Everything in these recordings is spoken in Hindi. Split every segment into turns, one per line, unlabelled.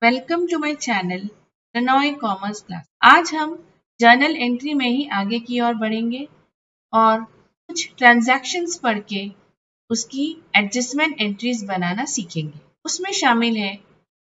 वेलकम टू माय चैनल रनॉय कॉमर्स क्लास। आज हम जर्नल एंट्री में ही आगे की ओर बढ़ेंगे और कुछ ट्रांजैक्शंस पढ़ के उसकी एडजस्टमेंट एंट्रीज बनाना सीखेंगे। उसमें शामिल है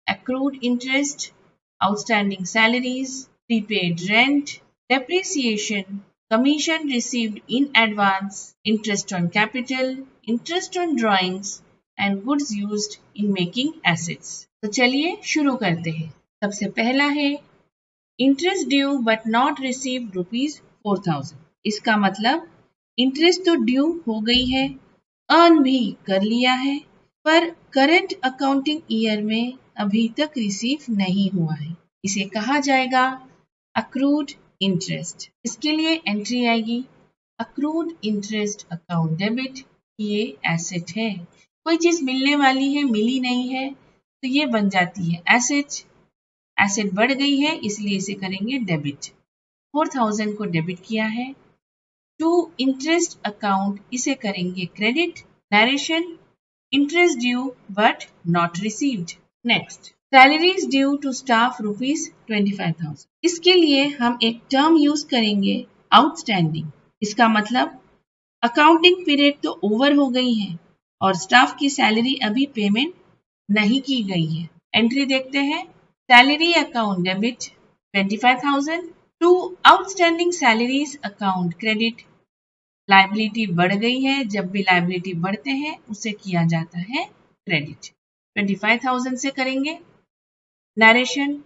accrued interest, outstanding salaries, prepaid rent, depreciation, commission received in advance, interest on capital, interest on drawings and goods used in making assets। तो चलिए शुरू करते हैं। सबसे पहला है interest due but not received ₹4000। इसका मतलब इंटरेस्ट तो ड्यू हो गई है, अर्न भी कर लिया है, पर करंट अकाउंटिंग ईयर में अभी तक रिसीव नहीं हुआ है। इसे कहा जाएगा अक्रूड इंटरेस्ट। इसके लिए एंट्री आएगी अक्रूड इंटरेस्ट अकाउंट डेबिट। ये एसेट है, कोई चीज मिलने वाली है, मिली नहीं है, तो ये बन जाती है एसेट। एसेट बढ़ गई है इसलिए इसे करेंगे डेबिट। 4000 को डेबिट किया है। टू इंटरेस्ट अकाउंट इसे करेंगे credit. Narration interest due but not received. Next salaries due to staff ₹25,000। इसके लिए हम एक टर्म यूज करेंगे आउटस्टैंडिंग। इसका मतलब अकाउंटिंग पीरियड तो ओवर हो गई है और स्टाफ की सैलरी अभी पेमेंट नहीं की गई है। एंट्री देखते हैं salary account debit 25,000 to outstanding salaries account credit. Liability बढ़ गई है, जब भी लायबिलिटी बढ़ते हैं उसे किया जाता है क्रेडिट। 25,000 से करेंगे narration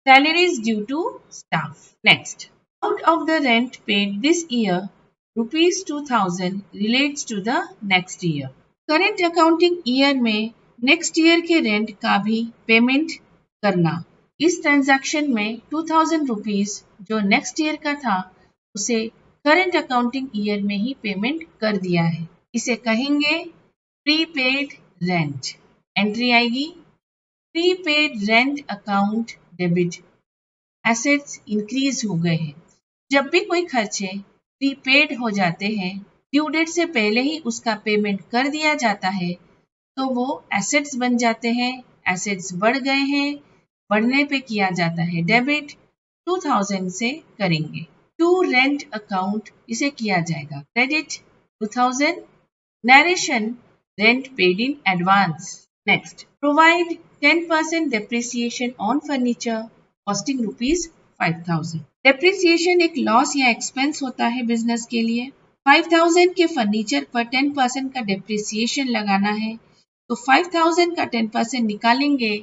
salaries due to staff। Next, out of the rent paid this year, ₹2,000 relates to the next year। Current accounting year में next year के रेंट का भी पेमेंट करना। इस ट्रांजैक्शन में ₹2,000 जो नेक्स्ट ईयर का था उसे करंट अकाउंटिंग ईयर में ही पेमेंट कर दिया है। इसे कहेंगे प्रीपेड रेंट। एंट्री आएगी prepaid rent account debit. Assets increase हो गए हैं। जब भी कोई खर्चे प्रीपेड हो जाते हैं, ड्यू डेट से पहले ही उसका पेमेंट कर दिया जाता है, तो वो एसेट्स बन जाते हैं। एसेट्स बढ़ गए हैं, बढ़ने पे किया जाता है डेबिट। 2000 से करेंगे टू रेंट अकाउंट, इसे किया जाएगा credit 2000। Narration rent paid in advance. Next provide 10% depreciation on furniture costing ₹5,000। Depreciation एक लॉस या एक्सपेंस होता है बिजनेस के लिए। 5,000 के फर्नीचर पर 10% का डेप्रिसिएशन लगाना है, तो 5,000 का 10% निकालेंगे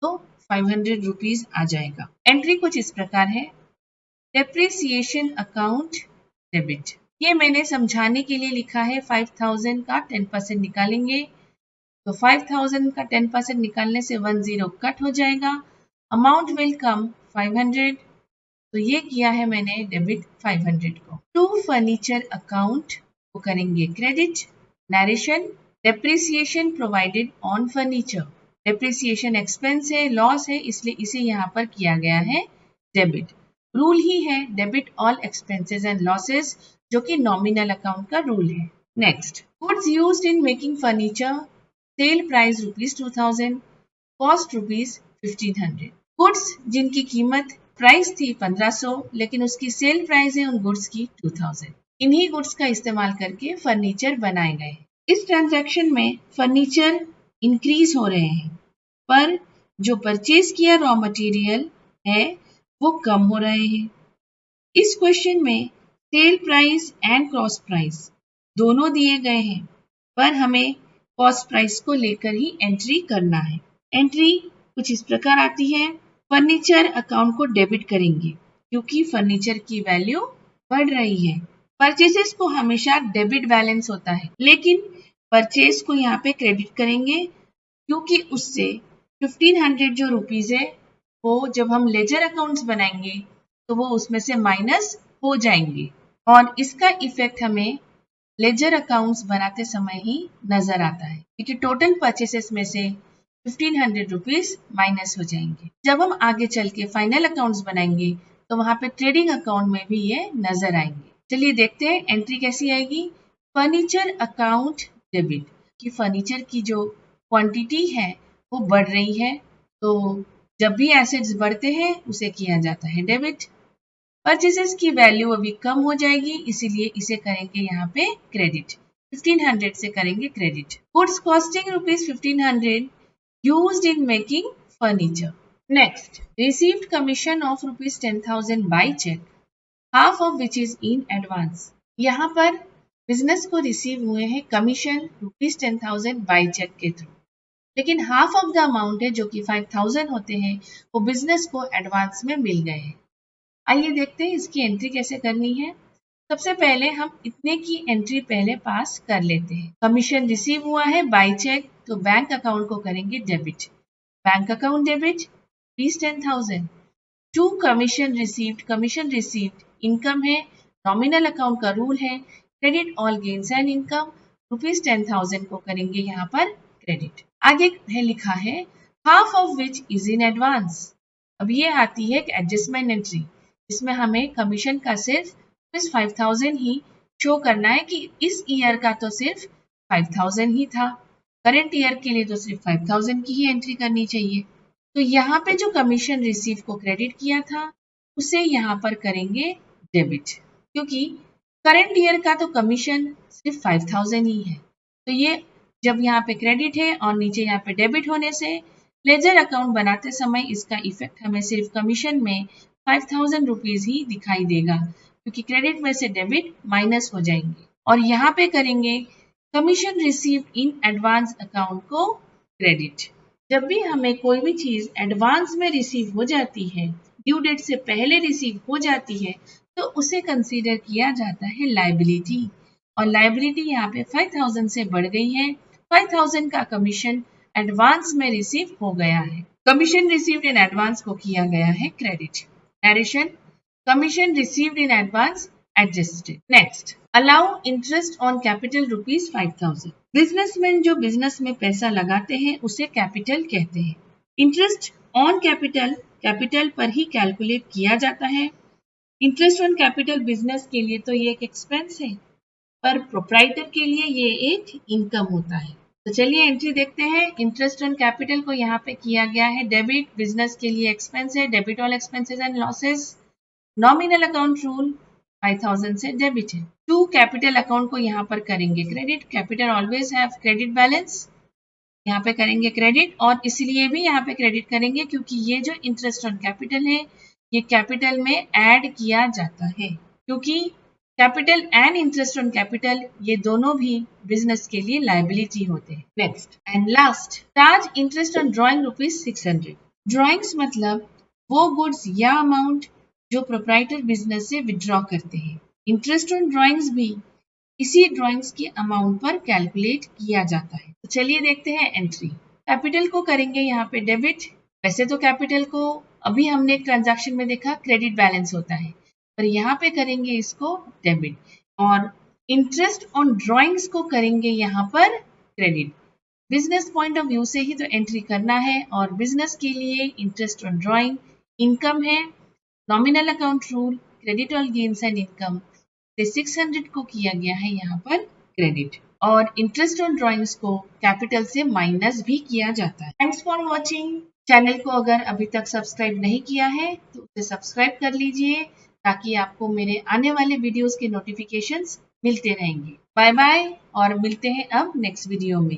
तो ₹500 आ जाएगा। एंट्री कुछ इस प्रकार है डेप्रिसिएशन अकाउंट डेबिट। ये मैंने समझाने के लिए लिखा है 5,000 का 10% निकालेंगे, तो 5,000 का 10% निकालने से 10 कट हो जाएगा। अमाउंट विल कम 500, तो ये किया है मैंने डेबिट 500 को। टू फर्नीचर अकाउंट को करेंगे credit. Narration depreciation provided on furniture. Depreciation expense है, लॉस है, इसलिए इसे यहाँ पर किया गया है डेबिट। रूल ही है debit all expenses and losses, जो कि नॉमिनल अकाउंट का रूल है। Next goods used in making furniture, sale price ₹2,000, cost ₹1,500। Goods जिनकी कीमत प्राइस थी 1500, लेकिन उसकी सेल प्राइस है उन गुड्स की 2000। इन्हीं गुड्स का इस्तेमाल करके फर्नीचर बनाए गए। इस ट्रांजैक्शन में फर्नीचर इंक्रीज हो रहे हैं, पर जो परचेज किया रॉ मटेरियल है वो कम हो रहे हैं। इस क्वेश्चन में sale price and cost price दोनों दिए गए हैं, पर हमें कॉस्ट प्राइस को लेकर ही एंट्री करना है। एंट्री कुछ इस प्रकार आती है फर्नीचर अकाउंट को डेबिट करेंगे क्योंकि फर्नीचर की वैल्यू बढ़ रही है। परचेसेस को हमेशा डेबिट बैलेंस होता है, लेकिन परचेज को यहाँ पे क्रेडिट करेंगे क्योंकि उससे 1500 जो रुपीज है वो जब हम लेजर अकाउंट्स बनाएंगे तो वो उसमें से माइनस हो जाएंगे, और इसका इफेक्ट हमें लेजर अकाउंट्स बनाते समय ही नजर आता है क्योंकि टोटल परचेसेस में से 1500 रुपीज माइनस हो जाएंगे। जब हम आगे चल के फाइनल अकाउंट्स बनाएंगे तो वहां पे ट्रेडिंग अकाउंट में भी ये नजर आएंगे। चलिए देखते हैं एंट्री कैसी आएगी। फर्नीचर अकाउंट डेबिट कि फर्नीचर की जो क्वांटिटी है वो बढ़ रही है, तो जब भी एसेट्स बढ़ते हैं उसे किया जाता है डेबिट। परचेसेस की वैल्यू अभी कम हो जाएगी, इसीलिए इसे करेंगे यहाँ पे क्रेडिट। 1500 से करेंगे credit. Goods costing ₹1500 used in making furniture. Next, received commission of ₹10,000 by check, half of which is in advance. यहाँ पर बिजनेस को रिसीव हुए हैं कमीशन ₹10,000 बाई चेक के थ्रू, लेकिन हाफ ऑफ द अमाउंट है जो कि 5,000 होते हैं वो बिजनेस को एडवांस में मिल गए हैं। आइए देखते हैं इसकी एंट्री कैसे करनी है। सबसे पहले हम इतने की एंट्री पहले पास कर लेते हैं। कमीशन रिसीव हुआ है बाय चेक, तो बैंक अकाउंट को करेंगे debit. Bank account debit ₹10,000 to commission received income है, नॉमिनल अकाउंट का रूल है credit all gains and income, ₹10,000 को करेंगे यहाँ पर क्रेडिट। आगे है लिखा है half of which is in advance. अब ये आती है एडजस्टमेंट एंट्री, इसमें हमें कमीशन का सिर्फ 5,000 ही शो करना है कि इस ईयर का तो सिर्फ 5,000 ही था, करंट ईयर के लिए तो सिर्फ 5,000 की ही एंट्री करनी चाहिए। तो यहाँ पे जो कमीशन रिसीव को क्रेडिट किया था उसे यहाँ पर करेंगे डेबिट, क्योंकि करंट ईयर का तो कमीशन सिर्फ 5,000 ही है। तो ये जब यहाँ पे क्रेडिट है और नीचे यहाँ पे डेबिट होने से लेजर अकाउंट बनाते समय इसका इफेक्ट हमें सिर्फ कमीशन में 5,000 रुपीज ही दिखाई देगा, क्योंकि क्रेडिट में से डेबिट माइनस हो जाएंगे। और यहाँ पे करेंगे commission receive in advance account को क्रेडिट। जब भी हमें कोई भी चीज एडवांस में रिसीव हो जाती है, ड्यू डेट से पहले रिसीव हो जाती है, तो उसे कंसीडर किया जाता है लायबिलिटी। और लायबिलिटी यहाँ पे 5,000 से बढ़ गई है, 5,000 का कमीशन एडवांस में रिसीव हो गया है। कमीशन रिसीव्ड इन एडवांस को किया गया है credit. Narration, commission received in advance adjusted. Next, allow interest on capital ₹5,000। Businessman जो बिजनेस में पैसा लगाते हैं उसे कैपिटल कहते हैं। इंटरेस्ट ऑन कैपिटल कैपिटल पर ही कैलकुलेट किया जाता है। इंटरेस्ट ऑन कैपिटल बिजनेस के लिए तो ये एक एक्सपेंस है, पर प्रोप्राइटर के लिए ये एक इनकम होता है। तो चलिए एंट्री देखते हैं। इंटरेस्ट ऑन कैपिटल को यहाँ पे किया गया है डेबिट, बिजनेस के लिए एक्सपेंस है, debit all expenses and losses. Nominal account rule 5,000 से डेबिट है। टू कैपिटल अकाउंट को यहाँ पर करेंगे credit, capital always have credit balance, यहाँ पे करेंगे क्रेडिट। और इसलिए भी यहाँ पे क्रेडिट करेंगे क्योंकि ये जो इंटरेस्ट ऑन कैपिटल है ये कैपिटल में ऐड किया जाता है, क्योंकि capital and interest on capital ये दोनों भी बिजनेस के लिए लायबिलिटी होते हैं। Next and last, charge interest on drawing ₹600। Drawings मतलब वो गुड्स या अमाउंट जो प्रोप्राइटर बिजनेस से विड्रॉ करते हैं। इंटरेस्ट ऑन ड्रॉइंग्स भी इसी ड्रॉइंग्स के अमाउंट पर कैलकुलेट किया जाता है। तो चलिए देखते हैं एंट्री। कैपिटल को करेंगे यहाँ पे डेबिट। वैसे तो कैपिटल को अभी हमने एक ट्रांजैक्शन में देखा क्रेडिट बैलेंस होता है, पर यहाँ पे करेंगे इसको डेबिट। और इंटरेस्ट ऑन ड्रॉइंग्स को करेंगे यहाँ पर credit. Business point of view से ही तो एंट्री करना है, और बिजनेस के लिए इंटरेस्ट ऑन ड्रॉइंग इनकम है, nominal account rule credit all gains and income से 600 को किया गया है यहाँ पर क्रेडिट, और इंटरेस्ट ऑन ड्रॉइंग्स को कैपिटल से माइनस भी किया जाता है। Thanks for watching. चैनल को अगर अभी तक सब्सक्राइब नहीं किया है तो उसे सब्सक्राइब कर लीजिए, ताकि आपको मेरे आने वाले वीडियोस के नोटिफिकेशंस मिलते रहेंगे। बाय बाय, और मिलते हैं अब नेक्स्ट वीडियो में।